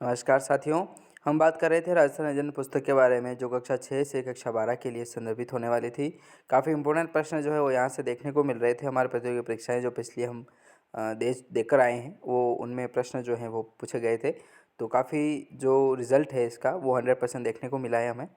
नमस्कार साथियों, हम बात कर रहे थे राजस्थान लेजेंड पुस्तक के बारे में जो कक्षा 6 से कक्षा 12 के लिए संदर्भित होने वाली थी। काफ़ी इंपॉर्टेंट प्रश्न जो है वो यहाँ से देखने को मिल रहे थे। हमारे प्रतियोगी परीक्षाएं जो पिछली हम देकर आए हैं वो उनमें प्रश्न जो हैं वो पूछे गए थे। तो काफ़ी जो रिज़ल्ट है इसका वो 100% देखने को मिला है हमें।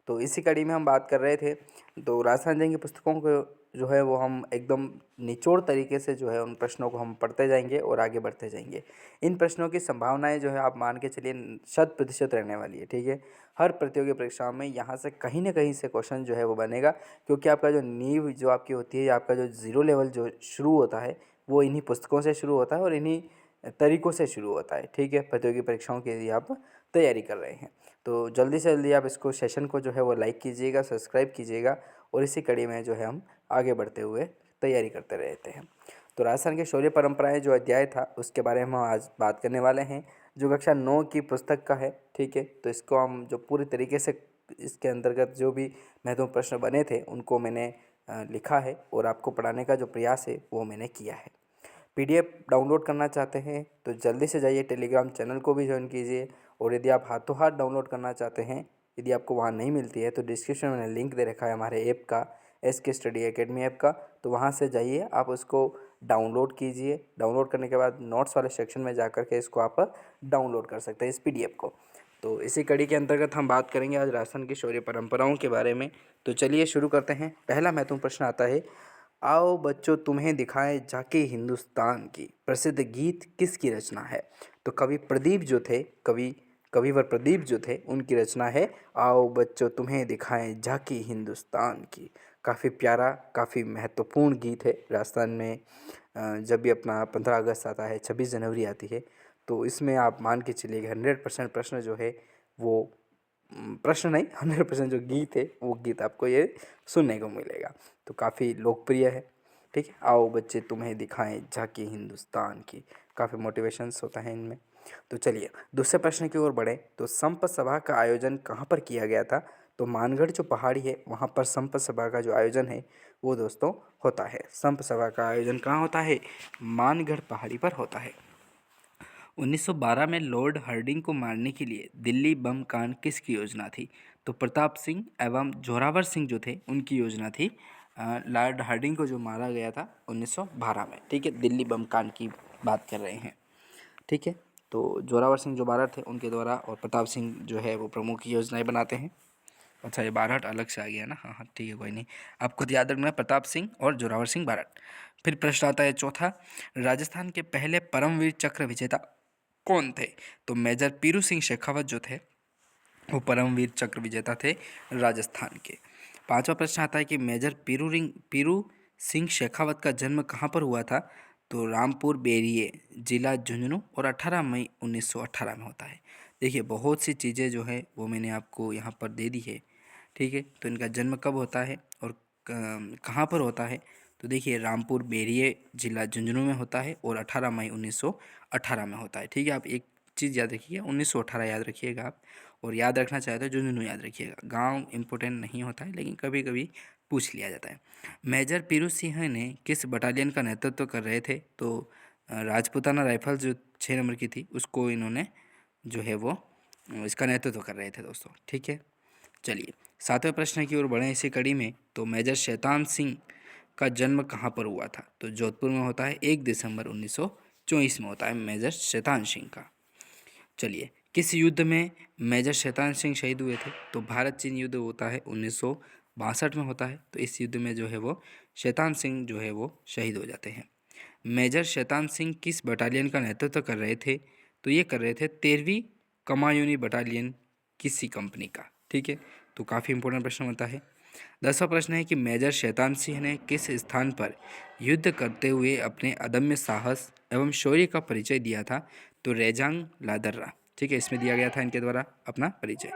तो इसी कड़ी में हम बात कर रहे थे। तो राजस्थान लेजेंड की पुस्तकों को जो है वो हम एकदम निचोड़ तरीके से जो है उन प्रश्नों को हम पढ़ते जाएंगे और आगे बढ़ते जाएंगे। इन प्रश्नों की संभावनाएं जो है आप मान के चलिए 100% रहने वाली है। ठीक है, हर प्रतियोगी परीक्षाओं में यहाँ से कहीं ना कहीं से क्वेश्चन जो है वो बनेगा, क्योंकि आपका जो नींव जो आपकी होती है, आपका जो ज़ीरो लेवल जो शुरू होता है वो इन्हीं पुस्तकों से शुरू होता है और इन्हीं तरीक़ों से शुरू होता है। ठीक है, प्रतियोगी परीक्षाओं के लिए आप तैयारी कर रहे हैं तो जल्दी से जल्दी आप इसको सेशन को जो है वो लाइक कीजिएगा, सब्सक्राइब कीजिएगा और इसी कड़ी में जो है हम आगे बढ़ते हुए तैयारी करते रहते हैं। तो राजस्थान के शौर्य परंपराएं जो अध्याय था उसके बारे में हम आज बात करने वाले हैं, जो कक्षा 9 की पुस्तक का है। ठीक है, तो इसको हम जो पूरी तरीके से इसके अंतर्गत जो भी महत्वपूर्ण प्रश्न बने थे उनको मैंने लिखा है और आपको पढ़ाने का जो प्रयास है वो मैंने किया है। पीडीएफ डाउनलोड करना चाहते हैं तो जल्दी से जाइए, टेलीग्राम चैनल को भी ज्वाइन कीजिए। और यदि आप हाथों हाथ डाउनलोड करना चाहते हैं, यदि आपको वहाँ नहीं मिलती है तो डिस्क्रिप्शन में मैंने लिंक दे रखा है हमारे ऐप का, SK स्टडी एकेडमी ऐप का। तो वहाँ से जाइए, आप उसको डाउनलोड कीजिए। डाउनलोड करने के बाद नोट्स वाले सेक्शन में जा कर के इसको आप डाउनलोड कर सकते हैं इस PDF को। तो इसी कड़ी के अंतर्गत हम बात करेंगे आज राजस्थान की शौर्य परंपराओं के बारे में। तो चलिए शुरू करते हैं। पहला महत्वपूर्ण प्रश्न आता है, आओ बच्चों तुम्हें दिखाएं झांकी हिंदुस्तान की प्रसिद्ध गीत किसकी रचना है। तो कवि प्रदीप जो थे, कविवर प्रदीप जो थे उनकी रचना है आओ बच्चों तुम्हें दिखाएं झांकी हिंदुस्तान की। काफ़ी प्यारा, काफ़ी महत्वपूर्ण गीत है। राजस्थान में जब भी अपना 15 अगस्त आता है, 26 जनवरी आती है, तो इसमें आप मान के चलिए 100% प्रश्न जो है वो प्रश्न नहीं 100% जो गीत है वो गीत आपको ये सुनने को मिलेगा। तो काफ़ी लोकप्रिय है। ठीक है, आओ बच्चे तुम्हें दिखाएं झांकी हिंदुस्तान की, काफ़ी मोटिवेशंस होता है इनमें। तो चलिए दूसरे प्रश्न की ओर बढ़ें। तो संप सभा का आयोजन कहाँ पर किया गया था। तो मानगढ़ जो पहाड़ी है वहाँ पर संप सभा का जो आयोजन है वो दोस्तों होता है। संप सभा का आयोजन कहाँ होता है, मानगढ़ पहाड़ी पर होता है। 1912 में लॉर्ड हार्डिंग को मारने के लिए दिल्ली बम कांड किसकी योजना थी। तो प्रताप सिंह एवं जोरावर सिंह जो थे उनकी योजना थी। लॉर्ड हार्डिंग को जो मारा गया था 1912 में। ठीक है, दिल्ली बम कांड की बात कर रहे हैं। ठीक है, तो जोरावर सिंह जो बारहट थे उनके द्वारा, और प्रताप सिंह जो है वो प्रमुख योजनाएं बनाते हैं। अच्छा, ये बारहट अलग से आ गया ना। हाँ हाँ ठीक है, कोई नहीं, आप खुद याद रखना, प्रताप सिंह और जोरावर सिंह बारहट। फिर प्रश्न आता है चौथा, राजस्थान के पहले परमवीर चक्र विजेता कौन थे। तो मेजर पीरू सिंह शेखावत जो थे वो परमवीर चक्र विजेता थे राजस्थान के। पांचवा प्रश्न आता है कि मेजर पीरू सिंह शेखावत का जन्म कहाँ पर हुआ था। तो रामपुर बेरिए, जिला झुंझुनू, और 18 मई 1918 में होता है। देखिए बहुत सी चीज़ें जो है वो मैंने आपको यहाँ पर दे दी है। ठीक है, तो इनका जन्म कब होता है और कहाँ पर होता है। तो देखिए रामपुर बेरिए, जिला झुंझुनू में होता है और 18 मई 1918 में होता है। ठीक है, आप एक चीज़ याद रखिएगा, 1918 याद रखिएगा आप, और याद रखना चाहे तो झुंझुनू याद रखिएगा। गांव इंपॉर्टेंट नहीं होता है लेकिन कभी कभी पूछ लिया जाता है। मेजर पीरू सिंह ने किस बटालियन का नेतृत्व कर रहे थे। तो राजपूताना राइफल जो 6 नंबर की थी उसको इन्होंने जो है वो इसका नेतृत्व कर रहे थे दोस्तों। ठीक है, चलिए सातवें प्रश्न की ओर बढ़ें इसी कड़ी में। तो मेजर शैतान सिंह का जन्म कहाँ पर हुआ था। तो जोधपुर में होता है, 1 दिसंबर 1924 में होता है मेजर शैतान सिंह का। चलिए किस युद्ध में मेजर शैतान सिंह शहीद हुए थे। तो भारत चीन युद्ध होता है 1962 में होता है। तो इस युद्ध में जो है वो शैतान सिंह जो है वो शहीद हो जाते हैं। मेजर शैतान सिंह किस बटालियन का नेतृत्व कर रहे थे। तो ये कर रहे थे 13वीं कमायूनी बटालियन किसी कंपनी का। ठीक है, तो काफ़ी इंपॉर्टेंट प्रश्न होता है। 10वां प्रश्न है कि मेजर शैतान सिंह ने किस स्थान पर युद्ध करते हुए अपने अदम्य साहस एवं शौर्य का परिचय दिया था। तो रेजांग लादर्रा। ठीक है, इसमें दिया गया था इनके द्वारा अपना परिचय।